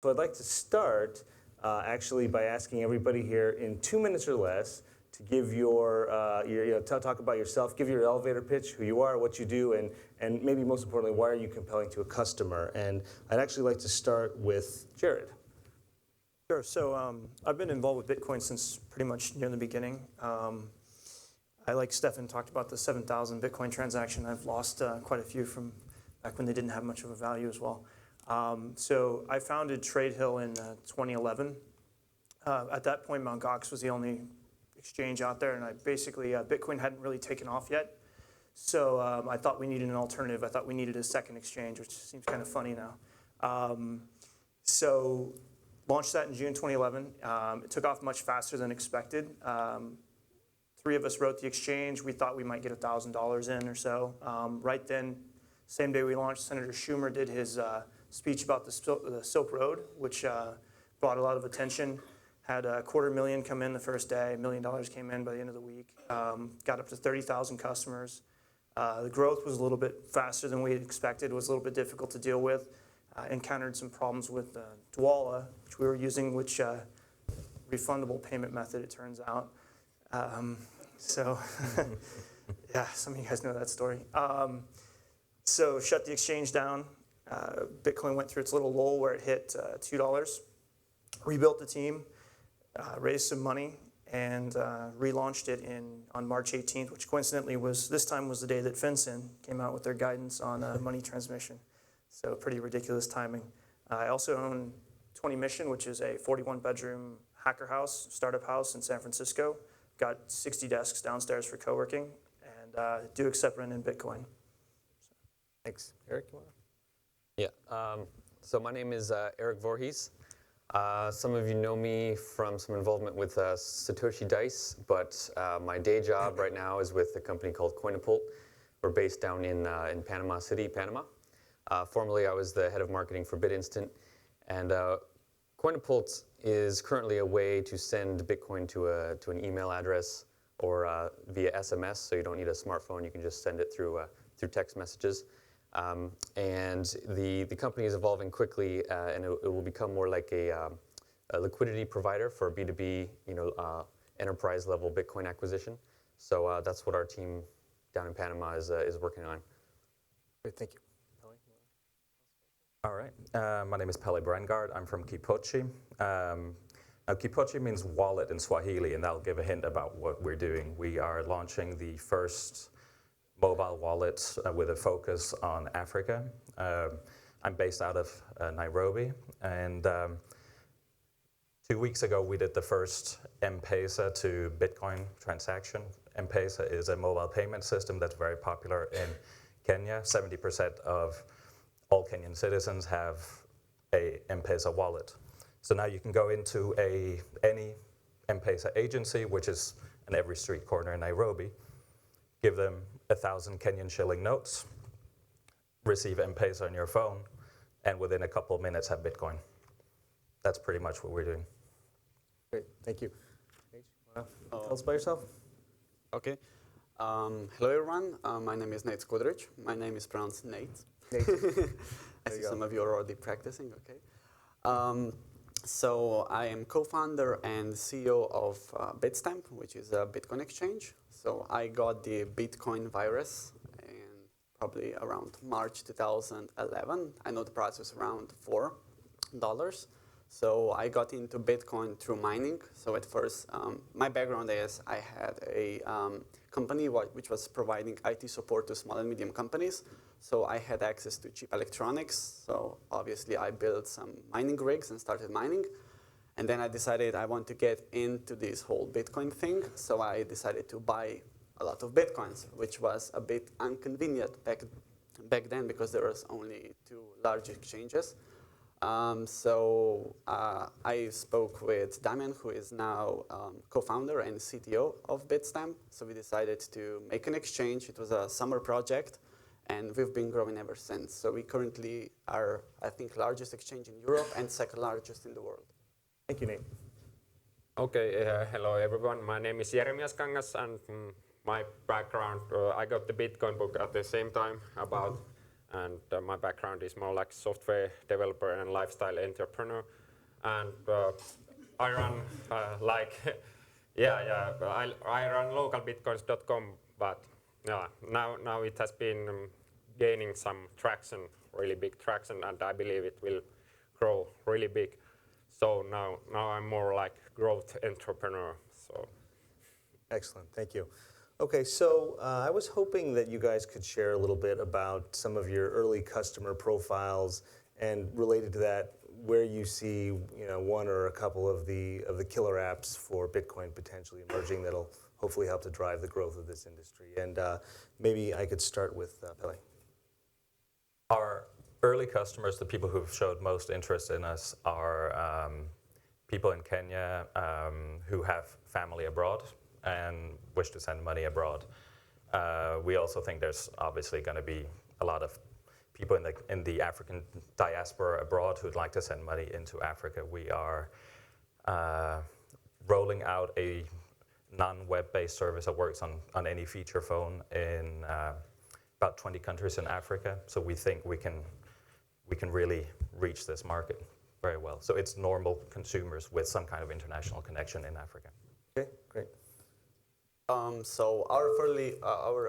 So I'd like to start actually by asking everybody here in 2 minutes or less to give your talk about yourself, give your elevator pitch, who you are, what you do, and maybe most importantly, why are you compelling to a customer? And I'd actually like to start with Jered. Sure. So I've been involved with Bitcoin since pretty much near the beginning. I, like Stefan, talked about the 7,000 Bitcoin transaction. I've lost quite a few from back when they didn't have much of a value as well. So I founded Tradehill in 2011. At that point, Mt. Gox was the only exchange out there, and I basically, Bitcoin hadn't really taken off yet. So I thought we needed an alternative. I thought we needed a second exchange, which seems kind of funny now. So launched that in June 2011. It took off much faster than expected. 3 of us wrote the exchange. We thought we might get $1,000 in or so. Right then, same day we launched, Senator Schumer did his speech about the Silk Road, which brought a lot of attention. Had $250,000 come in the first day. $1 million came in by the end of the week. Got up to 30,000 customers. The growth was a little bit faster than we had expected. It was a little bit difficult to deal with. Encountered some problems with Dwolla, which we were using, which refundable payment method, it turns out. So yeah, some of you guys know that story. So shut the exchange down. Bitcoin went through its little lull where it hit $2. Rebuilt the team, raised some money, and relaunched it on March 18th, which coincidentally this time was the day that FinCEN came out with their guidance on money transmission. So pretty ridiculous timing. I also own 20 Mission, which is a 41-bedroom hacker house, startup house in San Francisco. Got 60 desks downstairs for co-working, and do accept rent in Bitcoin. Thanks. Erik, you want Yeah. So my name is Erik Vorhees. Some of you know me from some involvement with Satoshi Dice, but my day job right now is with a company called Coinapult. We're based down in Panama City, Panama. Formerly, I was the head of marketing for BitInstant, and Coinapult is currently a way to send Bitcoin to an email address or via SMS, so you don't need a smartphone. You can just send it through text messages. And the company is evolving quickly, and it will become more like a liquidity provider for B2B, enterprise-level Bitcoin acquisition. So that's what our team down in Panama is working on. Great, thank you. All right. My name is Pelle Braendgaard. I'm from Kipochi. Now, Kipochi means wallet in Swahili, and that'll give a hint about what we're doing. We are launching the first mobile wallet with a focus on Africa. I'm based out of Nairobi, and 2 weeks ago we did the first M-Pesa to Bitcoin transaction. M-Pesa is a mobile payment system that's very popular in Kenya. 70% of all Kenyan citizens have a M-Pesa wallet. So now you can go into any M-Pesa agency, which is in every street corner in Nairobi, give them 1,000 Kenyan shilling notes, receive M-Pesa on your phone, and within a couple of minutes have Bitcoin. That's pretty much what we're doing. Great, thank you. Nejc, tell us about yourself. Okay. Hello, everyone. My name is Nejc Kodric. My name is pronounced Nejc. I see some of you are already practicing, okay. So I am co-founder and CEO of Bitstamp, which is a Bitcoin exchange. So I got the Bitcoin virus in probably around March 2011. I know the price was around $4. So I got into Bitcoin through mining. So at first, my background is I had a company which was providing IT support to small and medium companies. So I had access to cheap electronics. So obviously I built some mining rigs and started mining. And then I decided I want to get into this whole Bitcoin thing. So I decided to buy a lot of Bitcoins, which was a bit inconvenient back then because there was only 2 large exchanges. So I spoke with Damian, who is now co-founder and CTO of Bitstamp. So we decided to make an exchange. It was a summer project, and we've been growing ever since. So we currently are, I think, largest exchange in Europe and second largest in the world. Thank you, Nate. Okay, hello everyone. My name is Jeremias Kangas, and my background, I got the Bitcoin book at the same time about and my background is more like software developer and lifestyle entrepreneur. And I run I run localbitcoins.com, but now it has been gaining some traction, really big traction, and I believe it will grow really big. So now I'm more like growth entrepreneur. So. Excellent, thank you. Okay, so I was hoping that you guys could share a little bit about some of your early customer profiles, and related to that, where you see one or a couple of the killer apps for Bitcoin potentially emerging that'll hopefully help to drive the growth of this industry. And maybe I could start with Pelle. Our early customers, the people who've showed most interest in us, are people in Kenya who have family abroad and wish to send money abroad. We also think there's obviously going to be a lot of people in the African diaspora abroad who'd like to send money into Africa. We are rolling out a non-web-based service that works on any feature phone in about 20 countries in Africa. So we think we can really reach this market very well. So it's normal consumers with some kind of international connection in Africa. Okay, great. So our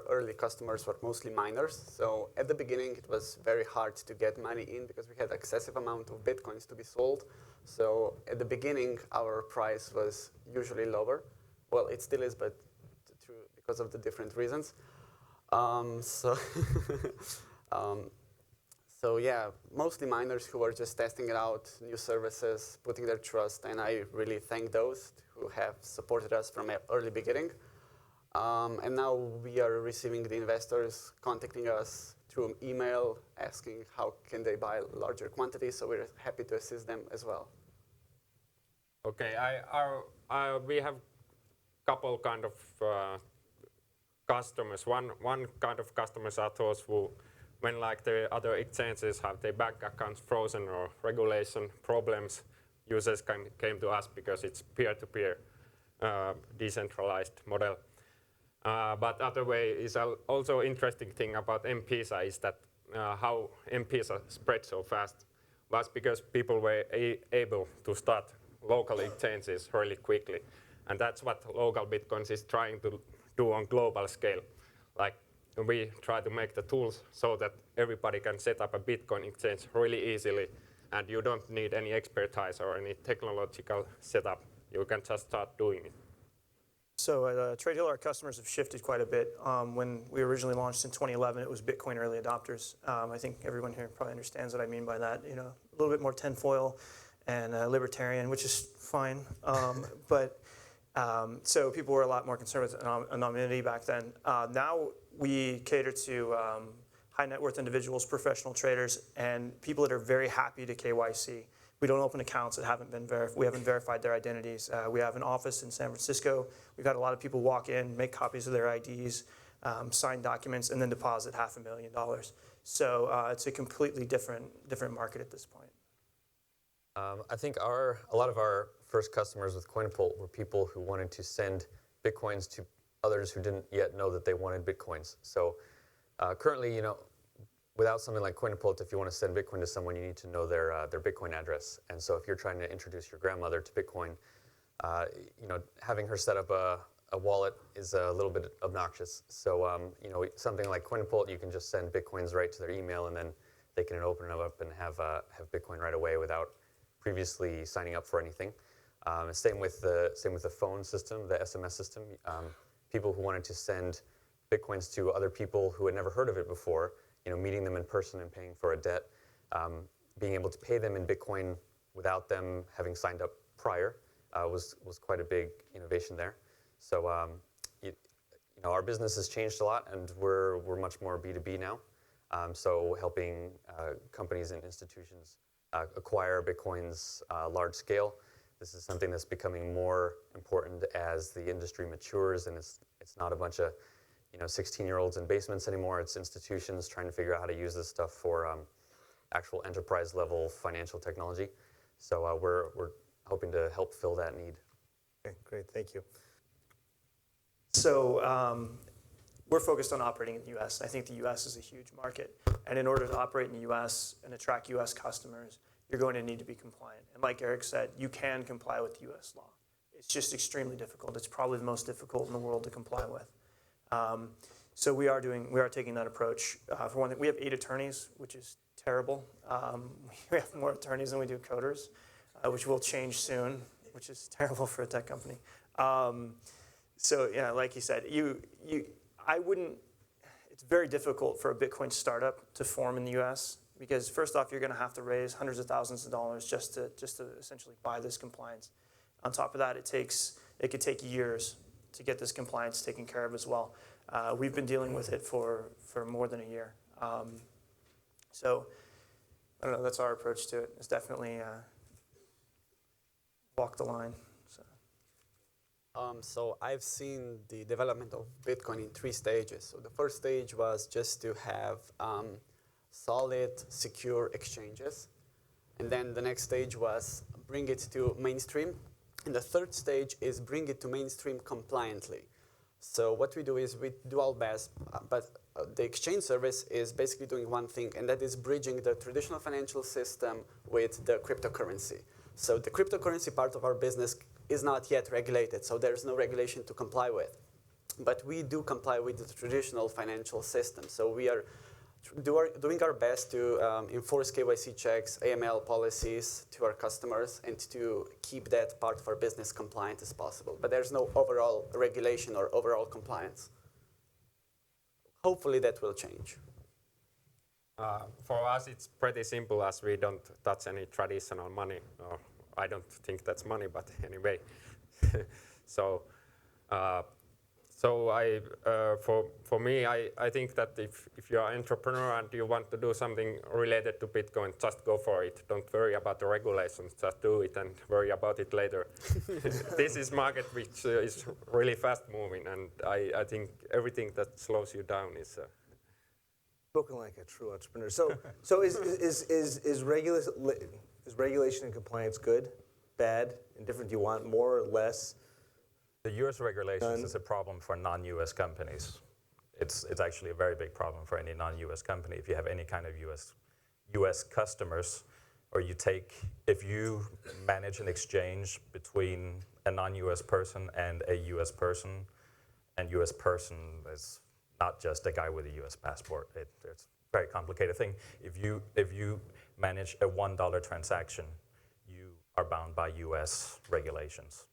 early customers were mostly miners. So at the beginning, it was very hard to get money in because we had excessive amount of Bitcoins to be sold. So at the beginning, our price was usually lower. Well, it still is, but because of the different reasons. So yeah, mostly miners who were just testing it out, new services, putting their trust, and I really thank those who have supported us from an early beginning. And now we are receiving the investors contacting us through email, asking how can they buy larger quantities, so we're happy to assist them as well. Okay, we have couple kind of customers. One kind of customers are those who, when like the other exchanges have their bank accounts frozen or regulation problems, users came to us because it's peer-to-peer decentralized model. But other way is also interesting thing about M-Pesa is that how M-Pesa spread so fast was because people were able to start local exchanges really quickly. And that's what local Bitcoins is trying to do on global scale. Like we try to make the tools so that everybody can set up a Bitcoin exchange really easily, and you don't need any expertise or any technological setup. You can just start doing it. So at Tradehill, our customers have shifted quite a bit. When we originally launched in 2011, it was Bitcoin early adopters. I think everyone here probably understands what I mean by that. A little bit more tinfoil and libertarian, which is fine. So people were a lot more concerned with anonymity back then. Now we cater to high net worth individuals, professional traders, and people that are very happy to KYC. We don't open accounts that haven't been verified. We haven't verified their identities. We have an office in San Francisco. We've had a lot of people walk in, make copies of their IDs, sign documents, and then deposit $500,000. So it's a completely different market at this point. I think a lot of our first customers with Coinapult were people who wanted to send Bitcoins to others who didn't yet know that they wanted Bitcoins. So currently, without something like Coinapult, if you want to send Bitcoin to someone, you need to know their Bitcoin address. And so if you're trying to introduce your grandmother to Bitcoin, having her set up a wallet is a little bit obnoxious. So something like Coinapult, you can just send Bitcoins right to their email, and then they can open it up and have Bitcoin right away without previously signing up for anything. Same with the phone system, the SMS system. People who wanted to send Bitcoins to other people who had never heard of it before, meeting them in person and paying for a debt, being able to pay them in Bitcoin without them having signed up prior was quite a big innovation there. So our business has changed a lot, and we're much more B2B now. So helping companies and institutions acquire Bitcoins large scale. This is something that's becoming more important as the industry matures, and it's not a bunch of 16-year-olds in basements anymore. It's institutions trying to figure out how to use this stuff for actual enterprise-level financial technology. So we're hoping to help fill that need. Okay, great, thank you. So we're focused on operating in the US. I think the US is a huge market. And in order to operate in the US and attract US customers, you're going to need to be compliant. And like Erik said, you can comply with US law. It's just extremely difficult. It's probably the most difficult in the world to comply with. So we are taking that approach. For one thing, we have 8 attorneys, which is terrible. We have more attorneys than we do coders, which will change soon, which is terrible for a tech company. So yeah, like you said, it's very difficult for a Bitcoin startup to form in the US because first off, you're going to have to raise hundreds of thousands of dollars just to essentially buy this compliance. On top of that, it could take years to get this compliance taken care of as well. We've been dealing with it for more than a year. So I don't know, that's our approach to it. It's definitely walk the line. So I've seen the development of Bitcoin in 3 stages. So the first stage was just to have solid, secure exchanges. And then the next stage was bring it to mainstream. And the third stage is bring it to mainstream compliantly. So what we do is we do our best, but the exchange service is basically doing one thing, and that is bridging the traditional financial system with the cryptocurrency. So the cryptocurrency part of our business is not yet regulated, so there's no regulation to comply with. But we do comply with the traditional financial system. So we are doing our best to enforce KYC checks, AML policies to our customers, and to keep that part of our business compliant as possible. But there's no overall regulation or overall compliance. Hopefully that will change. For us, it's pretty simple as we don't touch any traditional money. Or I don't think that's money, but anyway. So for me, I think that if you're an entrepreneur and you want to do something related to Bitcoin, just go for it. Don't worry about the regulations. Just do it and worry about it later. This is market which is really fast moving, and I think everything that slows you down is. Spoken like a true entrepreneur. So is regulation and compliance good, bad, indifferent? Do you want more or less? The US regulations is a problem for non-US companies. It's actually a very big problem for any non-US company. If you have any kind of US customers, or if you manage an exchange between a non-US person and a US person, and US person is not just a guy with a US passport. It's a very complicated thing. If you manage a $1 transaction, you are bound by US regulations.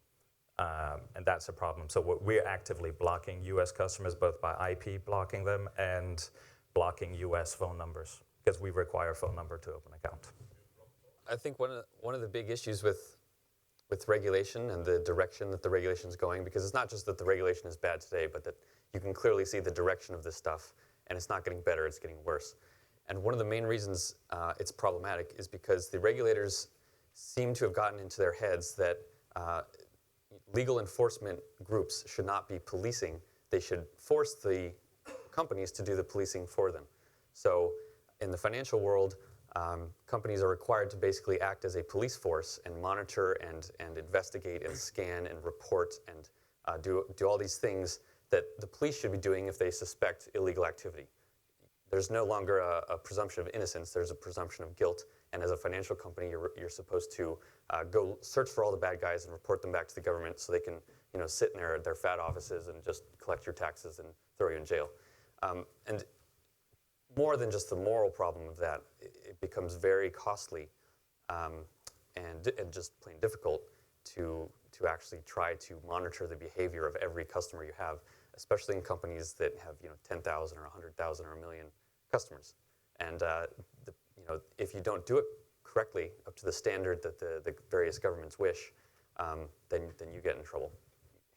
And that's a problem. So we're actively blocking US customers, both by IP blocking them and blocking US phone numbers, because we require a phone number to open an account. I think one of the big issues with regulation and the direction that the regulation is going, because it's not just that the regulation is bad today, but that you can clearly see the direction of this stuff, and it's not getting better, it's getting worse. And one of the main reasons it's problematic is because the regulators seem to have gotten into their heads that legal enforcement groups should not be policing. They should force the companies to do the policing for them. So in the financial world, companies are required to basically act as a police force and monitor and investigate and scan and report and do all these things that the police should be doing if they suspect illegal activity. There's no longer a presumption of innocence, there's a presumption of guilt. And as a financial company, you're supposed to go search for all the bad guys and report them back to the government so they can sit in their fat offices and just collect your taxes and throw you in jail. And more than just the moral problem of that, it becomes very costly and just plain difficult to actually try to monitor the behavior of every customer you have, especially in companies that have 10,000 or 100,000 or 1 million customers. And if you don't do it correctly up to the standard that the various governments wish, then you get in trouble.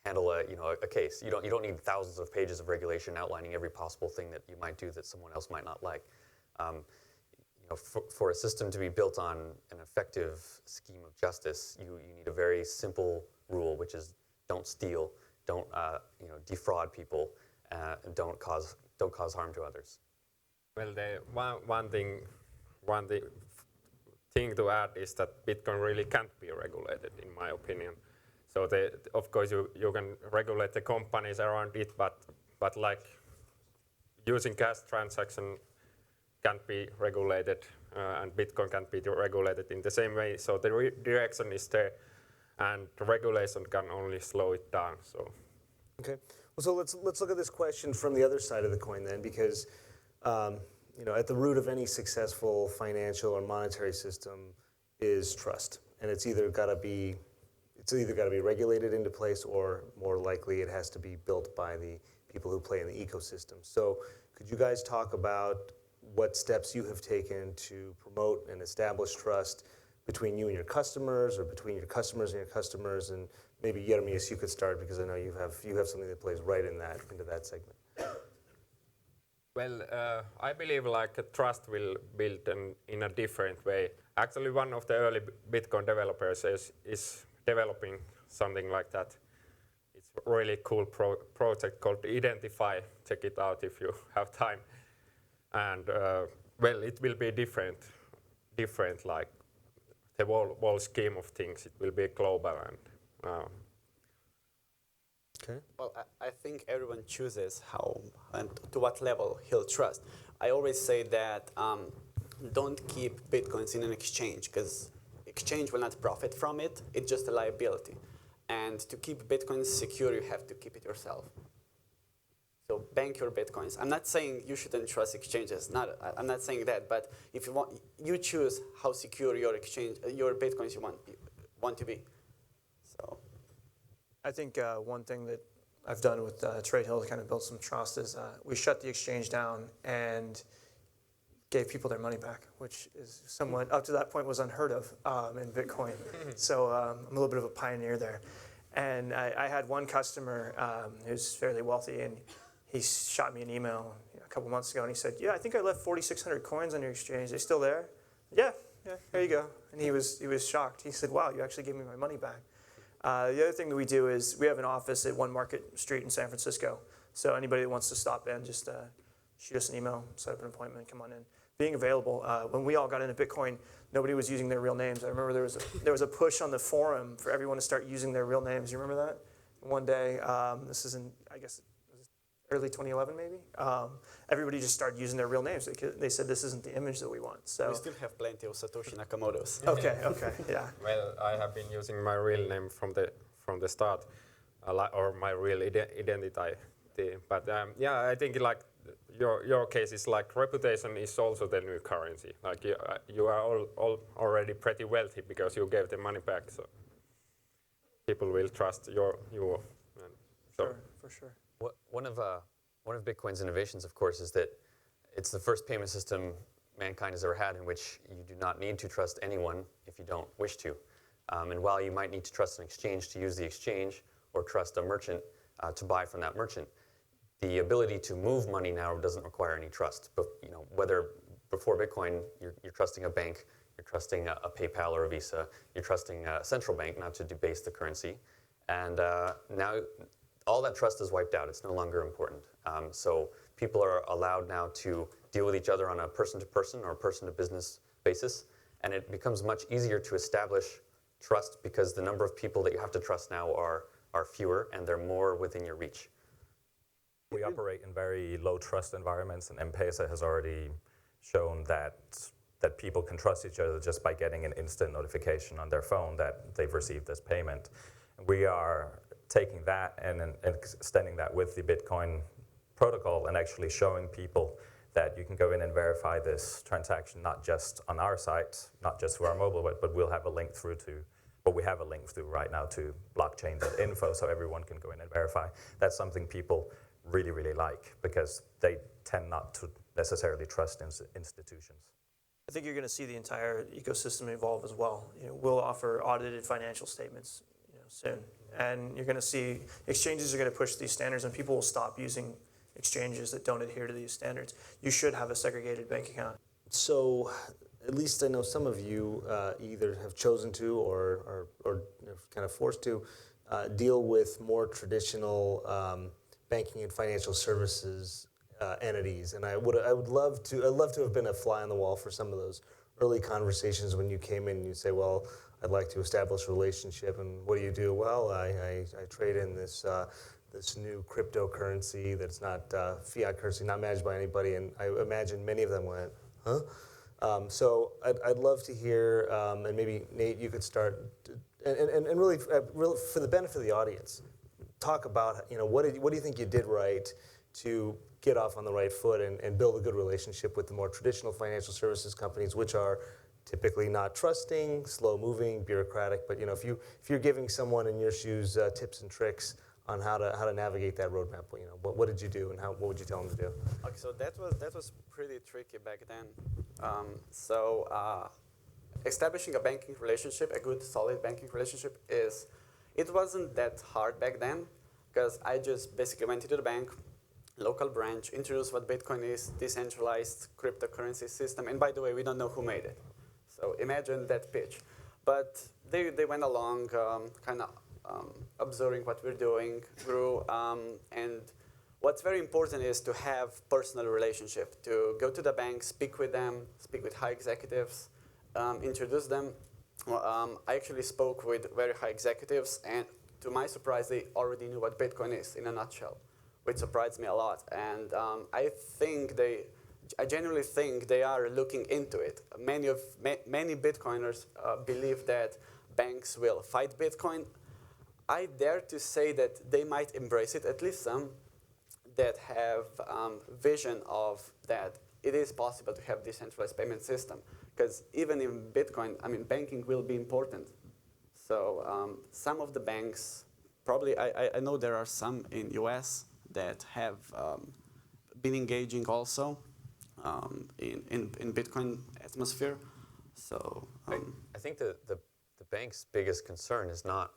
Handle a case. You don't need thousands of pages of regulation outlining every possible thing that you might do that someone else might not like. For a system to be built on an effective scheme of justice, you need a very simple rule, which is don't steal, don't defraud people, and don't cause harm to others. Well, one thing to add is that Bitcoin really can't be regulated, in my opinion. So of course you can regulate the companies around it, but like using cash transaction can't be regulated, and Bitcoin can't be regulated in the same way. So the direction is there, and the regulation can only slow it down. So. Okay. Well, so let's look at this question from the other side of the coin then, because at the root of any successful financial or monetary system is trust, and it's either got to be regulated into place, or more likely it has to be built by the people who play in the ecosystem. So, could you guys talk about what steps you have taken to promote and establish trust between you and your customers, or between your customers and your customers? And maybe Jeremias, you could start, because I know you have something that plays right into that segment. Well, I believe trust will build in a different way. Actually, one of the early Bitcoin developers is developing something like that. It's a really cool project called Identify. Check it out if you have time. And well, it will be different like the whole scheme of things. It will be global and. Okay. Well, I think everyone chooses how and to what level he'll trust. I always say that don't keep Bitcoins in an exchange, because exchange will not profit from it. It's just a liability. And to keep Bitcoins secure, you have to keep it yourself. So bank your Bitcoins. I'm not saying you shouldn't trust exchanges. I'm not saying that. But if you want, you choose how secure your Bitcoins you want to be. So. I think one thing that I've done with Tradehill to kind of build some trust is we shut the exchange down and gave people their money back, which is somewhat, up to that point, was unheard of in Bitcoin. So I'm a little bit of a pioneer there. And I had one customer who's fairly wealthy, and he shot me an email a couple months ago, and he said, yeah, I think I left 4,600 coins on your exchange. They still there? Yeah, there you go. And he was shocked. He said, wow, you actually gave me my money back. The other thing that we do is we have an office at 1 Market Street in San Francisco. So anybody that wants to stop in, just shoot us an email, set up an appointment, come on in. Being available. When we all got into Bitcoin, nobody was using their real names. I remember there was a push on the forum for everyone to start using their real names. You remember that? One day, this is in, I guess, early 2011 maybe, everybody just started using their real names. They said this isn't the image that we want. So we still have plenty of Satoshi Nakamoto's. Okay, yeah. Well, I have been using my real name from the start, or my real identity. But yeah, I think like your case is like reputation is also the new currency. Like you are all already pretty wealthy because you gave the money back, so people will trust you. Sure, for sure. One of Bitcoin's innovations, of course, is that it's the first payment system mankind has ever had in which you do not need to trust anyone if you don't wish to. And while you might need to trust an exchange to use the exchange, or trust a merchant to buy from that merchant, the ability to move money now doesn't require any trust. But whether before Bitcoin you're trusting a bank, you're trusting a PayPal or a Visa, you're trusting a central bank not to debase the currency, and now all that trust is wiped out. It's no longer important. So people are allowed now to deal with each other on a person-to-person or person-to-business basis, and it becomes much easier to establish trust because the number of people that you have to trust now are fewer, and they're more within your reach. We operate in very low trust environments, and M-Pesa has already shown that people can trust each other just by getting an instant notification on their phone that they've received this payment. We are taking that and extending that with the Bitcoin protocol and actually showing people that you can go in and verify this transaction not just on our site, not just through our mobile web, but we'll have a link through to, but we have a link through right now to blockchain.info so everyone can go in and verify. That's something people really, really like because they tend not to necessarily trust institutions. I think you're going to see the entire ecosystem evolve as well. We'll offer audited financial statements soon. And you're going to see exchanges are going to push these standards, and people will stop using exchanges that don't adhere to these standards. You should have a segregated bank account. So, at least I know some of you either have chosen to or kind of forced to deal with more traditional banking and financial services entities, and I'd love to have been a fly on the wall for some of those early conversations when you came in and you say, well, I'd like to establish a relationship, and what do you do? Well, I trade in this this new cryptocurrency that's not fiat currency, not managed by anybody, and I imagine many of them went, huh? So I'd love to hear, and maybe Nate, you could start, and really for the benefit of the audience, talk about, what do you think you did right to get off on the right foot and build a good relationship with the more traditional financial services companies, which are typically not trusting, slow-moving, bureaucratic. But if you're giving someone in your shoes tips and tricks on how to navigate that roadmap, what did you do, and what would you tell them to do? Okay, so that was pretty tricky back then. Establishing a banking relationship, a good, solid banking relationship, it wasn't that hard back then, because I just basically went into the bank, local branch, introduced what Bitcoin is, decentralized cryptocurrency system, and by the way, we don't know who made it. So imagine that pitch. But they went along, kind of observing what we're doing, grew, and what's very important is to have personal relationship, to go to the bank, speak with them, speak with high executives, introduce them. I actually spoke with very high executives, and to my surprise, they already knew what Bitcoin is in a nutshell, which surprised me a lot. And I genuinely think they are looking into it. Many Bitcoiners believe that banks will fight Bitcoin. I dare to say that they might embrace it, at least some that have vision of that it is possible to have decentralized payment system. Because even in Bitcoin, banking will be important. So some of the banks, probably, I know there are some in US that have been engaging also in Bitcoin atmosphere. So I think the bank's biggest concern is not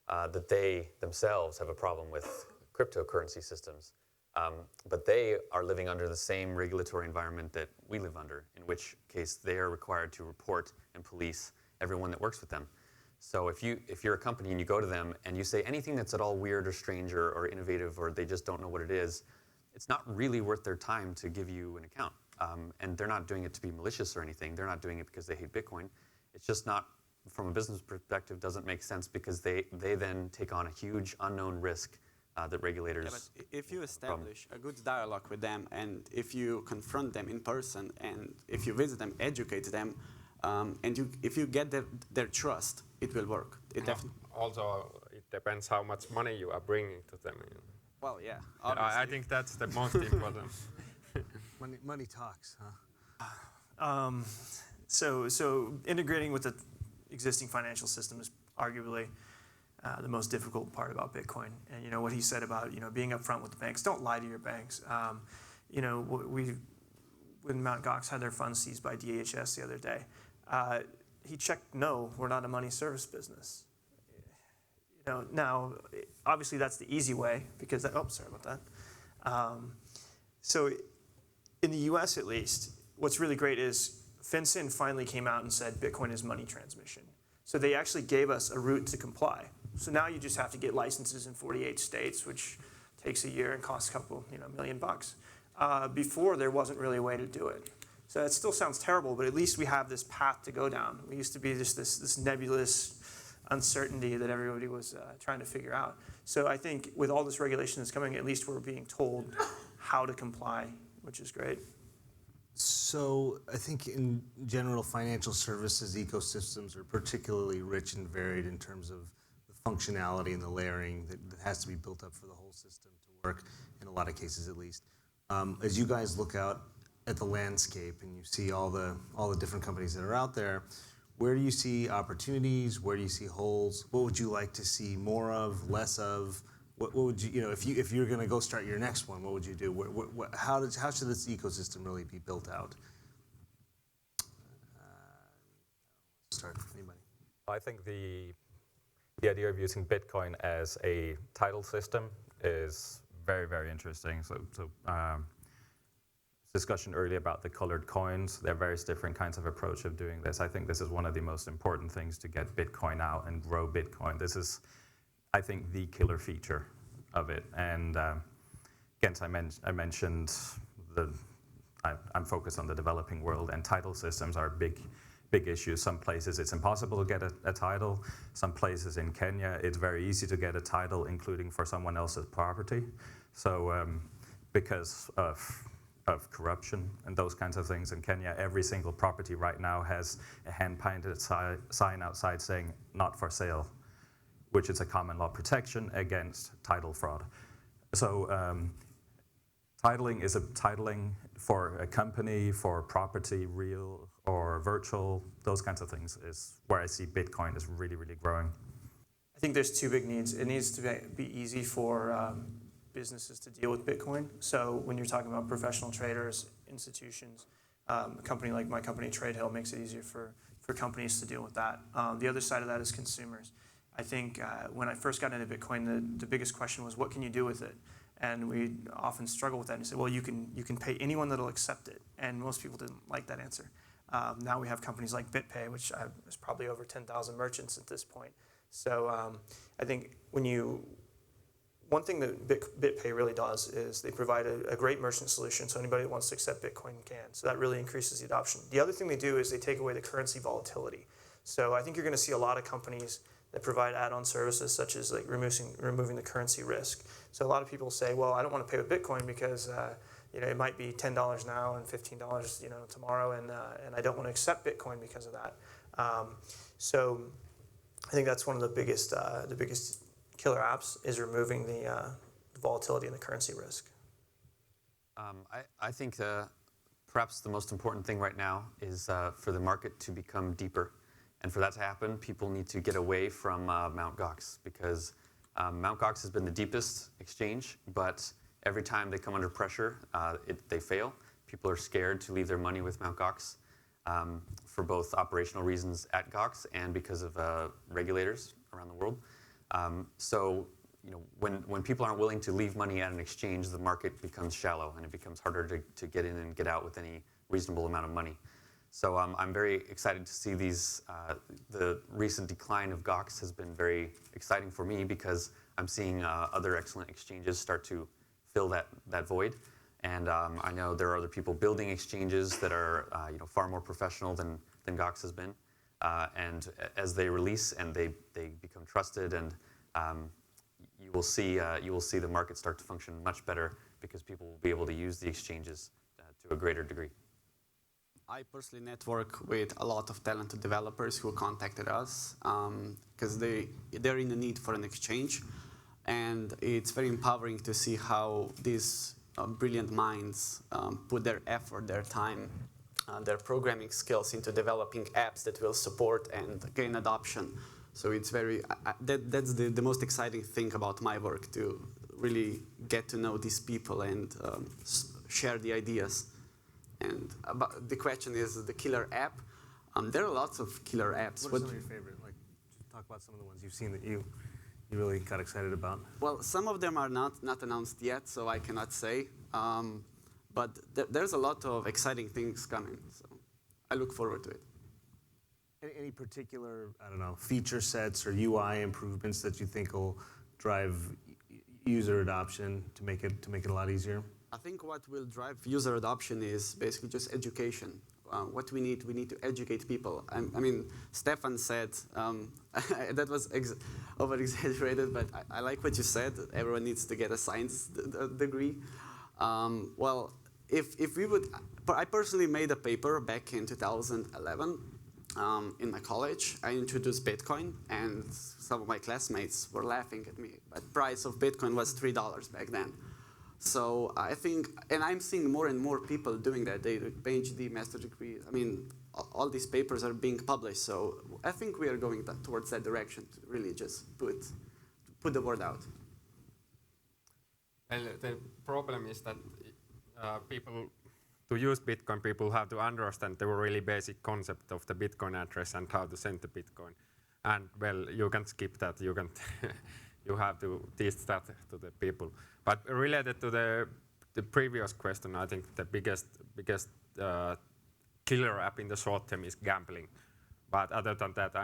that they themselves have a problem with cryptocurrency systems, but they are living under the same regulatory environment that we live under, in which case they are required to report and police everyone that works with them. So if you're a company and you go to them and you say anything that's at all weird or strange or innovative, or they just don't know what it is, it's not really worth their time to give you an account. And they're not doing it to be malicious or anything. They're not doing it because they hate Bitcoin. It's just not, from a business perspective, doesn't make sense, because they then take on a huge unknown risk that regulators... Yeah, but if you establish a good dialogue with them, and if you confront them in person, and if you visit them, educate them, and if you get their trust, it will work. It definitely. Also, it depends how much money you are bringing to them. Well, yeah. I think that's the most important. Money talks, huh? So integrating with the existing financial system is arguably the most difficult part about Bitcoin. And what he said about being upfront with the banks. Don't lie to your banks. When Mt. Gox had their funds seized by DHS the other day, he checked, no, we're not a money service business. Now, obviously that's the easy way, because sorry about that. So in the US at least, what's really great is FinCEN finally came out and said Bitcoin is money transmission. So they actually gave us a route to comply. So now you just have to get licenses in 48 states, which takes a year and costs a couple, $1 million. Before, there wasn't really a way to do it. So it still sounds terrible, but at least we have this path to go down. We used to be just this nebulous uncertainty that everybody was trying to figure out. So I think with all this regulation that's coming, at least we're being told how to comply, which is great. So I think in general, financial services ecosystems are particularly rich and varied in terms of the functionality and the layering that has to be built up for the whole system to work, in a lot of cases at least. As you guys look out at the landscape and you see all the different companies that are out there, where do you see opportunities? Where do you see holes? What would you like to see more of, less of? What would you, if you're going to go start your next one, what would you do? How should this ecosystem really be built out? Start, anybody? I think the idea of using Bitcoin as a title system is very, very interesting. So discussion earlier about the colored coins. There are various different kinds of approach of doing this. I think this is one of the most important things to get Bitcoin out and grow Bitcoin. This is, I think, the killer feature of it. And again, I mentioned I'm focused on the developing world, and title systems are a big big issues. Some places it's impossible to get a title. Some places in Kenya it's very easy to get a title, including for someone else's property. So because of corruption and those kinds of things in Kenya, every single property right now has a hand-painted sign outside saying "not for sale," which is a common law protection against title fraud. So titling for a company, for property, real or virtual, those kinds of things is where I see Bitcoin is really, really growing. I think there's two big needs. It needs to be easy for businesses to deal with Bitcoin. So when you're talking about professional traders, institutions, a company like my company, Tradehill, makes it easier for companies to deal with that. The other side of that is consumers. I think when I first got into Bitcoin, the biggest question was, what can you do with it? And we often struggle with that. And you say, well, you can pay anyone that'll accept it. And most people didn't like that answer. Now we have companies like BitPay, which is probably over 10,000 merchants at this point. So I think one thing that BitPay really does is they provide a great merchant solution, so anybody that wants to accept Bitcoin can. So that really increases the adoption. The other thing they do is they take away the currency volatility. So I think you're going to see a lot of companies that provide add-on services such as like removing the currency risk. So a lot of people say, well, I don't want to pay with Bitcoin because it might be $10 now and $15 tomorrow, and I don't want to accept Bitcoin because of that. So I think that's one of the biggest killer apps is removing the volatility and the currency risk. I think perhaps the most important thing right now is for the market to become deeper. And for that to happen, people need to get away from Mt. Gox, because Mt. Gox has been the deepest exchange, but every time they come under pressure, they fail. People are scared to leave their money with Mt. Gox for both operational reasons at Gox and because of regulators around the world. So when people aren't willing to leave money at an exchange, the market becomes shallow and it becomes harder to get in and get out with any reasonable amount of money. So I'm very excited to see the recent decline of Gox has been very exciting for me because I'm seeing other excellent exchanges start to fill that void. And I know there are other people building exchanges that are far more professional than Gox has been. And as they release and they become trusted, and you will see the market start to function much better because people will be able to use the exchanges to a greater degree. I personally network with a lot of talented developers who contacted us because they're in the need for an exchange, and it's very empowering to see how these brilliant minds put their effort, their time, their programming skills into developing apps that will support and gain adoption. So it's that's the most exciting thing about my work, to really get to know these people and share the ideas. And the question is the killer app. There are lots of killer apps. What are some of your favorite? Like, talk about some of the ones you've seen that you really got excited about. Well, some of them are not announced yet, so I cannot say. But there's a lot of exciting things coming, so I look forward to it. Any particular, feature sets or UI improvements that you think will drive user adoption to make it a lot easier? I think what will drive user adoption is basically just education. What we need to educate people. I mean, Stefan said, that was over-exaggerated, but I like what you said. Everyone needs to get a science degree. Well, if we would, I personally made a paper back in 2011 in my college. I introduced Bitcoin, and some of my classmates were laughing at me. But the price of Bitcoin was $3 back then. So I think, and I'm seeing more and more people doing that. They do PhD, master degree. I mean, all these papers are being published. So I think we are going towards that direction to really just put the word out. Well, the problem is that to use Bitcoin, people have to understand the really basic concept of the Bitcoin address and how to send the Bitcoin. And well, you can skip that. You can you have to teach that to the people. But related to the previous question, I think the biggest killer app in the short term is gambling. But other than that,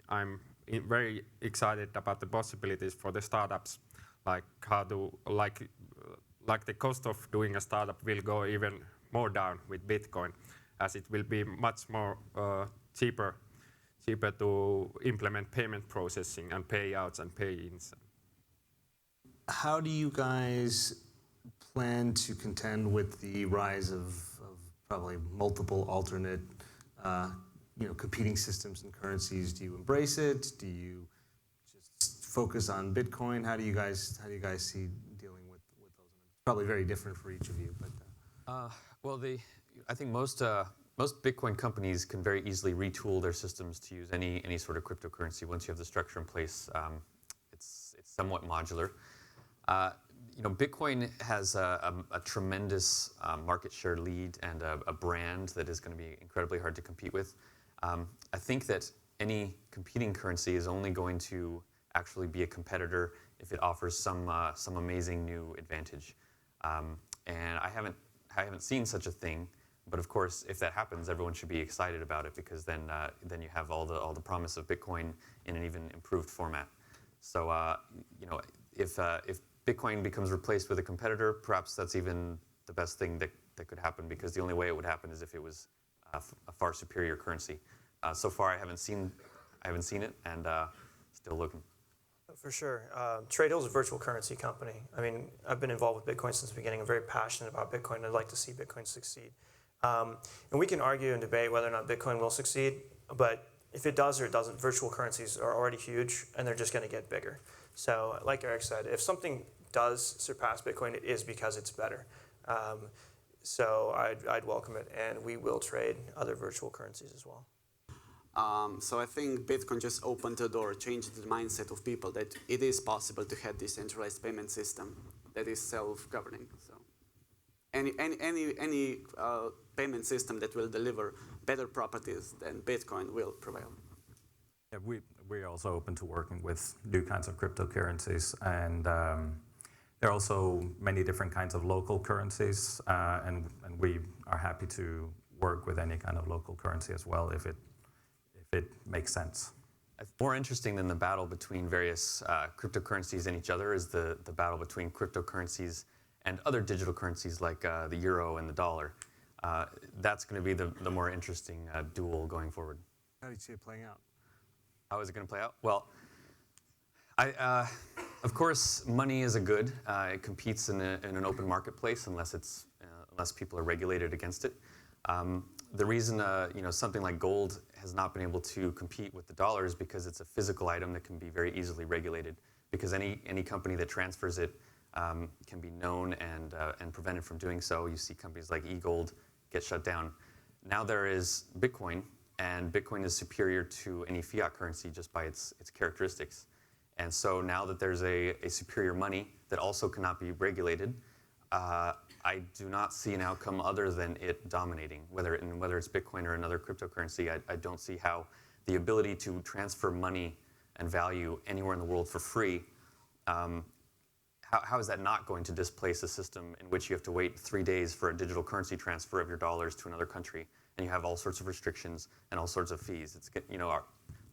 I'm very excited about the possibilities for the startups, like how to like the cost of doing a startup will go even more down with Bitcoin, as it will be much more cheaper to implement payment processing and payouts and pay-ins. How do you guys plan to contend with the rise of probably multiple alternate competing systems and currencies? Do you embrace it? Do you just focus on Bitcoin? How do you guys see dealing with those? Probably very different for each of you, but I think most Bitcoin companies can very easily retool their systems to use any sort of cryptocurrency. Once you have the structure in place, it's somewhat modular. Bitcoin has a tremendous market share lead and a brand that is going to be incredibly hard to compete with. I think that any competing currency is only going to actually be a competitor if it offers some amazing new advantage. And I haven't seen such a thing. But of course, if that happens, everyone should be excited about it, because then you have all the promise of Bitcoin in an even improved format. So if Bitcoin becomes replaced with a competitor, perhaps that's even the best thing that could happen, because the only way it would happen is if it was a far superior currency. So far, I haven't seen it, and still looking. For sure. Tradehill is a virtual currency company. I mean, I've been involved with Bitcoin since the beginning. I'm very passionate about Bitcoin. I'd like to see Bitcoin succeed. And we can argue and debate whether or not Bitcoin will succeed, but if it does or it doesn't, virtual currencies are already huge, and they're just going to get bigger. So like Erik said, if something does surpass Bitcoin, it is because it's better. So I'd welcome it, and we will trade other virtual currencies as well. So I think Bitcoin just opened the door, changed the mindset of people that it is possible to have this centralized payment system that is self-governing. So any payment system that will deliver better properties than Bitcoin will prevail. Yeah, we're also open to working with new kinds of cryptocurrencies, and there are also many different kinds of local currencies, and we are happy to work with any kind of local currency as well if it makes sense. More interesting than the battle between various cryptocurrencies and each other is the battle between cryptocurrencies and other digital currencies like the euro and the dollar. That's going to be the more interesting duel going forward. How do you see it playing out? How is it going to play out? Well, of course, money is a good. It competes in an open marketplace unless people are regulated against it. The reason something like gold has not been able to compete with the dollar is because it's a physical item that can be very easily regulated. Because any company that transfers it can be known and prevented from doing so. You see companies like eGold get shut down. Now there is Bitcoin, and Bitcoin is superior to any fiat currency just by its characteristics. And so now that there's a superior money that also cannot be regulated, I do not see an outcome other than it dominating. Whether it's Bitcoin or another cryptocurrency, I don't see how the ability to transfer money and value anywhere in the world for free, how is that not going to displace a system in which you have to wait 3 days for a digital currency transfer of your dollars to another country, and you have all sorts of restrictions and all sorts of fees?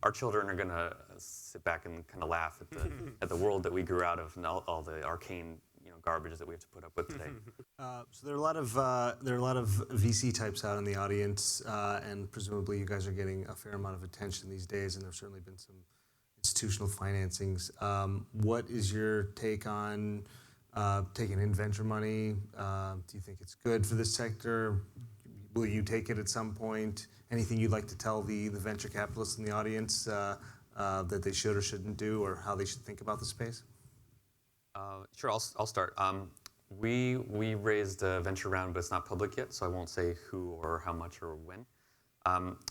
Our children are going to sit back and kind of laugh at the world that we grew out of and all the arcane garbage that we have to put up with today. So there are a lot of VC types out in the audience, and presumably you guys are getting a fair amount of attention these days, and there's certainly been some institutional financings. What is your take on taking in venture money? Do you think it's good for this sector? Will you take it at some point? Anything you'd like to tell the venture capitalists in the audience that they should or shouldn't do, or how they should think about the space? Sure, I'll start. We raised a venture round, but it's not public yet, so I won't say who or how much or when.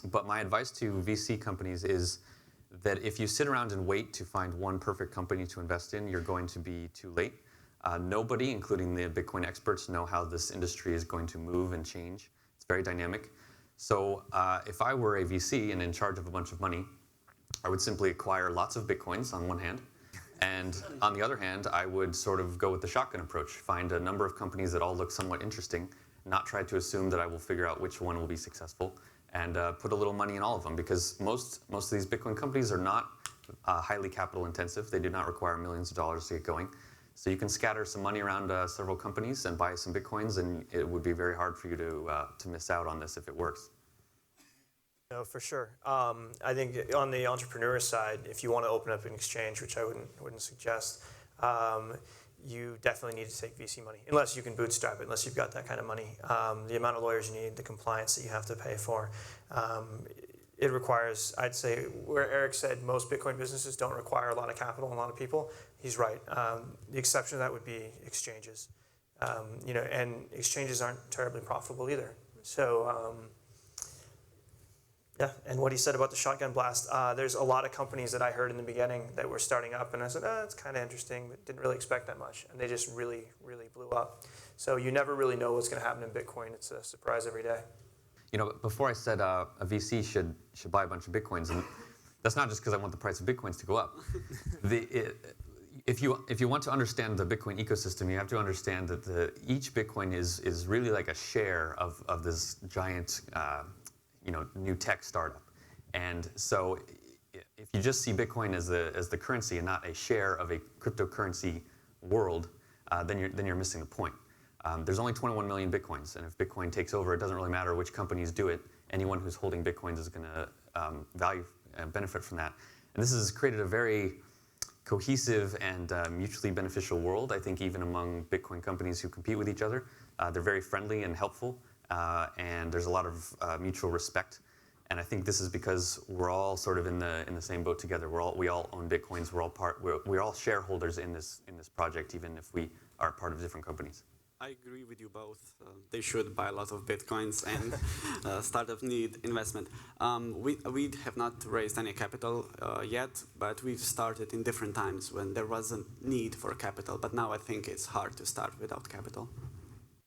But my advice to VC companies is that if you sit around and wait to find one perfect company to invest in, you're going to be too late. Nobody, including the Bitcoin experts, know how this industry is going to move and change. It's very dynamic. So if I were a VC and in charge of a bunch of money, I would simply acquire lots of Bitcoins on one hand. And on the other hand, I would sort of go with the shotgun approach, find a number of companies that all look somewhat interesting, not try to assume that I will figure out which one will be successful, and put a little money in all of them, because most of these Bitcoin companies are not highly capital intensive. They do not require millions of dollars to get going. So you can scatter some money around several companies and buy some Bitcoins, and it would be very hard for you to miss out on this if it works. No, for sure. I think on the entrepreneur side, if you want to open up an exchange, which I wouldn't suggest, you definitely need to take VC money, unless you can bootstrap it, unless you've got that kind of money. The amount of lawyers you need, the compliance that you have to pay for, it requires, I'd say, where Erik said most Bitcoin businesses don't require a lot of capital and a lot of people, he's right. The exception to that would be exchanges. And exchanges aren't terribly profitable either. So, yeah, and what he said about the shotgun blast, there's a lot of companies that I heard in the beginning that were starting up, and I said, it's kind of interesting, but didn't really expect that much, and they just really, really blew up. So you never really know what's going to happen in Bitcoin. It's a surprise every day. Before I said a VC should buy a bunch of Bitcoins, and that's not just because I want the price of Bitcoins to go up. If you want to understand the Bitcoin ecosystem, you have to understand that each Bitcoin is really like a share of this giant new tech startup. And so if you just see Bitcoin as the currency and not a share of a cryptocurrency world, then you're missing the point. There's only 21 million Bitcoins, and if Bitcoin takes over, it doesn't really matter which companies do it. Anyone who's holding Bitcoins is going to benefit from that. And this has created a very cohesive and mutually beneficial world, I think, even among Bitcoin companies who compete with each other. They're very friendly and helpful, and there's a lot of mutual respect. And I think this is because we're all sort of in the same boat together. We all own Bitcoins. We're all shareholders in this project, even if we are part of different companies. I agree with you both. They should buy a lot of Bitcoins, and startups need investment. We have not raised any capital yet, but we've started in different times when there wasn't need for capital. But now I think it's hard to start without capital.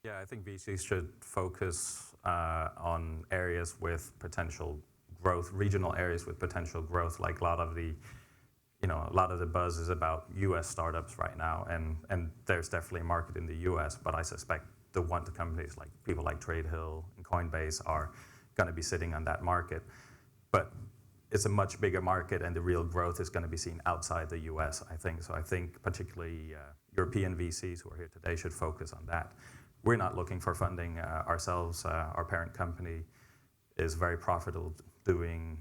Yeah, I think VCs should focus on areas with potential growth, regional areas with potential growth, like a lot of the buzz is about U.S. startups right now, and there's definitely a market in the U.S., but I suspect the companies like people like Tradehill and Coinbase are going to be sitting on that market. But it's a much bigger market, and the real growth is going to be seen outside the U.S., I think. So I think particularly European VCs who are here today should focus on that. We're not looking for funding ourselves. Our parent company is very profitable doing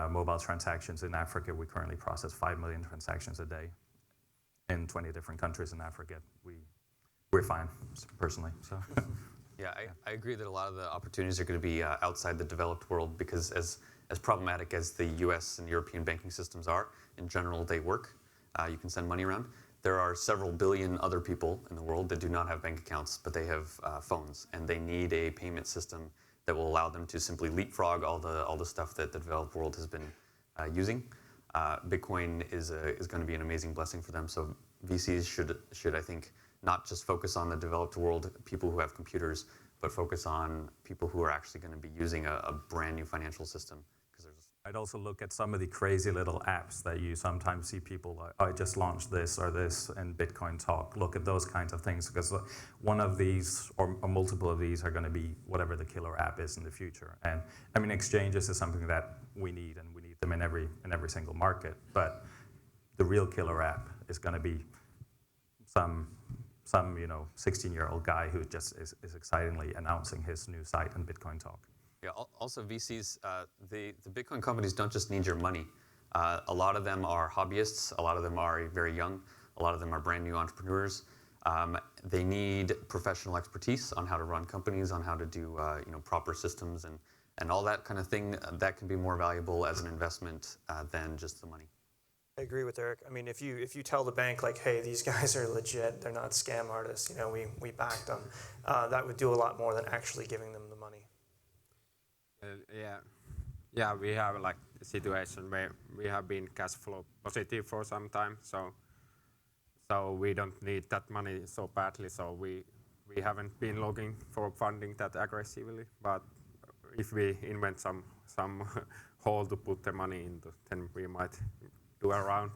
mobile transactions in Africa. We currently process 5 million transactions a day in 20 different countries in Africa. We're fine, personally. So. Yeah, I agree that a lot of the opportunities are going to be outside the developed world, because as problematic as the US and European banking systems are, in general they work. You can send money around. There are several billion other people in the world that do not have bank accounts, but they have phones, and they need a payment system that will allow them to simply leapfrog all the stuff that the developed world has been using. Bitcoin is going to be an amazing blessing for them. So VCs should I think not just focus on the developed world, people who have computers, but focus on people who are actually going to be using a brand new financial system. I'd also look at some of the crazy little apps that you sometimes see people like, I just launched this or this in Bitcoin Talk. Look at those kinds of things, because one of these or multiple of these are going to be whatever the killer app is in the future. And I mean, exchanges is something that we need, and we need them in every single market. But the real killer app is going to be some 16-year-old guy who just is excitingly announcing his new site on Bitcoin Talk. Yeah, also VCs, the Bitcoin companies don't just need your money. A lot of them are hobbyists. A lot of them are very young. A lot of them are brand new entrepreneurs. They need professional expertise on how to run companies, on how to do proper systems and all that kind of thing. That can be more valuable as an investment than just the money. I agree with Erik. I mean, if you tell the bank, like, hey, these guys are legit, they're not scam artists, we backed them, that would do a lot more than actually giving them the money. Yeah, we have like a situation where we have been cash flow positive for some time, so we don't need that money so badly. So we haven't been looking for funding that aggressively. But if we invent some hole to put the money into, then we might do a round.